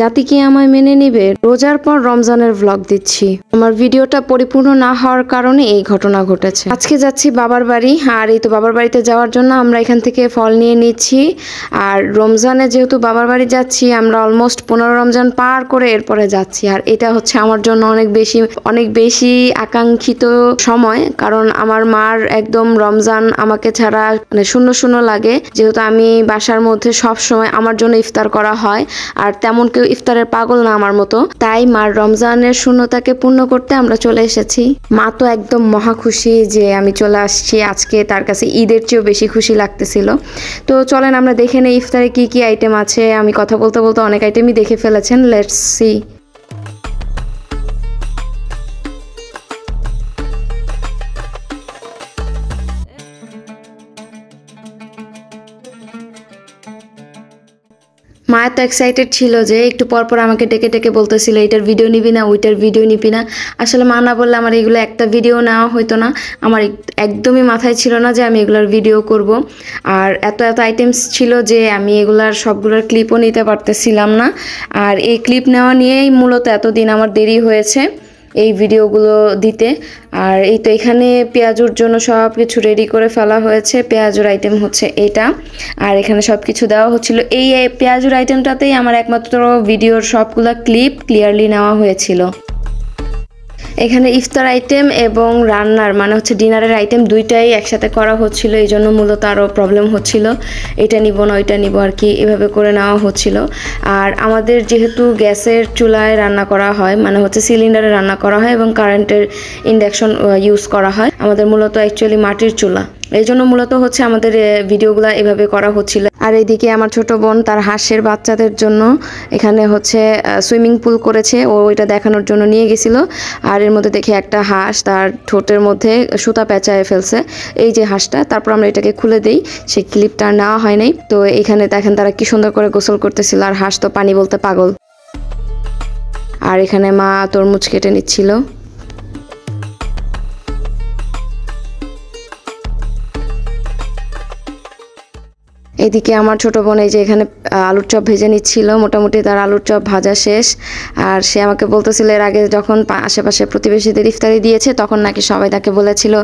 জাতি কি আমায় মেনে নিবে? রোজার পর রমজানের ভ্লগ দিচ্ছি। আমার ভিডিওটা পরিপূর্ণ না হওয়ার কারণে এই ঘটনা ঘটেছে। আজকে যাচ্ছি বাবার বাড়ি, আর এই তো বাবার বাড়িতে যাওয়ার জন্য আমরা এখান থেকে ফল নিয়ে নিচ্ছি। আর রমজানে যেহেতু বাবার বাড়ি যাচ্ছি, আমরা অলমোস্ট 15 রমজান পার করে এরপরে যাচ্ছি। আর এটা হচ্ছে আমার জন্য অনেক বেশি আকাঙ্ক্ষিত সময়, কারণ আমার মার একদম রমজান আমাকে ছাড়া শূন্য শূন্য লাগে, যেহেতু আমি বাসার মধ্যে সব সময় আমার জন্য ইফতার করা হয়, আর তেমন কেউ ইফতারের পাগল না আমার মতো। তাই মার রমজানের শূন্যতাকে পূর্ণ করতে আমরা চলে এসেছি। মা তো একদম মহা খুশি যে আমি চলে আসছি। আজকে তার কাছে ঈদের চেয়েও বেশি খুশি লাগতেছিল। তো চলেন আমরা দেখে নেই ইফতারে কি কি আইটেম আছে। আমি কথা বলতে বলতে অনেক আইটেমই দেখে ফেলেছেন। Let's see. মা এত এক্সাইটেড ছিল যে একটু পরপর আমাকে ডেকে ডেকে বলতেছিল এইটার ভিডিও নিবি না, ওইটার ভিডিও নিবি না। আসলে মা না বললে আমার এগুলো একটা ভিডিও নেওয়া হইতো না। আমার একদমই মাথায় ছিল না যে আমি এগুলোর ভিডিও করব। আর এত আইটেমস ছিল যে আমি এগুলার সবগুলোর ক্লিপও নিতে পারতেছিলাম না। আর এই ক্লিপ নেওয়া নিয়েই মূলত এতদিন আমার দেরি হয়েছে এই ভিডিওগুলো দিতে। আর এই তো এখানে পেঁয়াজুর জন্য সব কিছু রেডি করে ফেলা হয়েছে। পেঁয়াজুর আইটেম হচ্ছে এটা, আর এখানে সব কিছু দেওয়া হচ্ছিল। এই পেঁয়াজুর আইটেমটাতেই আমার একমাত্র ভিডিওর সবগুলো ক্লিপ ক্লিয়ারলি নেওয়া হয়েছিল। এখানে ইফতার আইটেম এবং রান্নার মানে হচ্ছে ডিনারের আইটেম দুইটাই একসাথে করা হচ্ছিল, এই জন্য মূলত আরও প্রবলেম হচ্ছিল। এটা নিব না ওইটা নিব আর কি, এভাবে করে নেওয়া হচ্ছিল। আর আমাদের যেহেতু গ্যাসের চুলায় রান্না করা হয়, মানে হচ্ছে সিলিন্ডারে রান্না করা হয় এবং কারেন্টের ইন্ডাকশন ইউজ করা হয়, আমাদের মূলত অ্যাকচুয়ালি মাটির চুলা, এই জন্য মূলত হচ্ছে আমাদের ভিডিওগুলো এভাবে করা হচ্ছিল। আর এইদিকে আমার ছোট বোন তার হাঁসের বাচ্চাদের জন্য এখানে হচ্ছে সুইমিং পুল করেছে, ও ওইটা দেখানোর জন্য নিয়ে গেছিল। আর এর মধ্যে দেখে একটা হাঁস তার ঠোঁটের মধ্যে সুতা পেঁচায় ফেলছে, এই যে হাঁসটা। তারপর আমরা এটাকে খুলে দিই, সেই ক্লিপটা নেওয়া হয় নাই। তো এখানে দেখেন তারা কি সুন্দর করে গোসল করতেছিল, আর হাঁস তো পানি বলতে পাগল। আর এখানে মা তরমুজ কেটে নিচ্ছিল। এদিকে আমার ছোট বোন এই যে এখানে আলুর চপ ভেজে নিচ্ছিল। মোটামুটি তার আলুর চপ ভাজা শেষ। আর সে আমাকে বলতেছিল এর আগে যখন আশেপাশে প্রতিবেশীদের ইফতারি দিয়েছে, তখন নাকি সবাই তাকে বলেছিল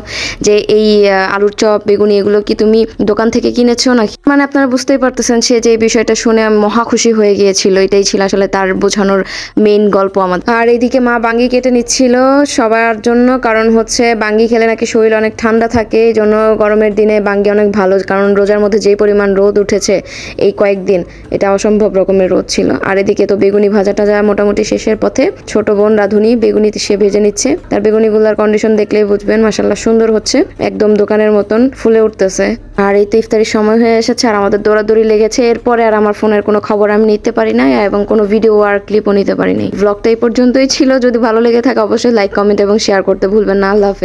যে এই আলুর চপ বেগুনি এগুলো কি তুমি দোকান থেকে কিনেছো নাকি। মানে আপনারা বুঝতেই পারতেছেন সে যে এই বিষয়টা শুনে মহা খুশি হয়ে গিয়েছিল। এটাই ছিল আসলে তার বোঝানোর মেইন গল্প আমাদের। আর এইদিকে মা বাঙ্গি কেটে নিচ্ছিল সবার জন্য, কারণ হচ্ছে বাঙ্গি খেলে নাকি শরীর অনেক ঠান্ডা থাকে, এই জন্য গরমের দিনে বাঙ্গি অনেক ভালো। কারণ রোজার মধ্যে যেই পরিমাণ রোদ উঠেছে এই কয়েকদিন, এটা অসম্ভব রকমের রোদ ছিল। আর এদিকে তো বেগুনি ভাজা টাজা মোটামুটি শেষের পথে। ছোট বোন রাধুনি বেগুনি সে ভেজে নিচ্ছে। তার বেগুনিগুলোর কন্ডিশন দেখলেই বুঝবেন মাশাআল্লাহ সুন্দর হচ্ছে, একদম দোকানের মতন ফুলে উঠতেছে। আর এই তো ইফতারির সময় হয়ে এসেছে, আর আমাদের দৌড়াদৌড়ি লেগেছে। এরপরে আর আমার ফোনের কোনো খবর আমি নিতে পারি নাই, এবং কোনো ভিডিও আর ক্লিপও নিতে পারি নাই। ব্লগটা এই পর্যন্তই ছিল। যদি ভালো লেগে থাকে অবশ্যই লাইক, কমেন্ট এবং শেয়ার করতে ভুলবেন না। আল্লাহ হাফেজ।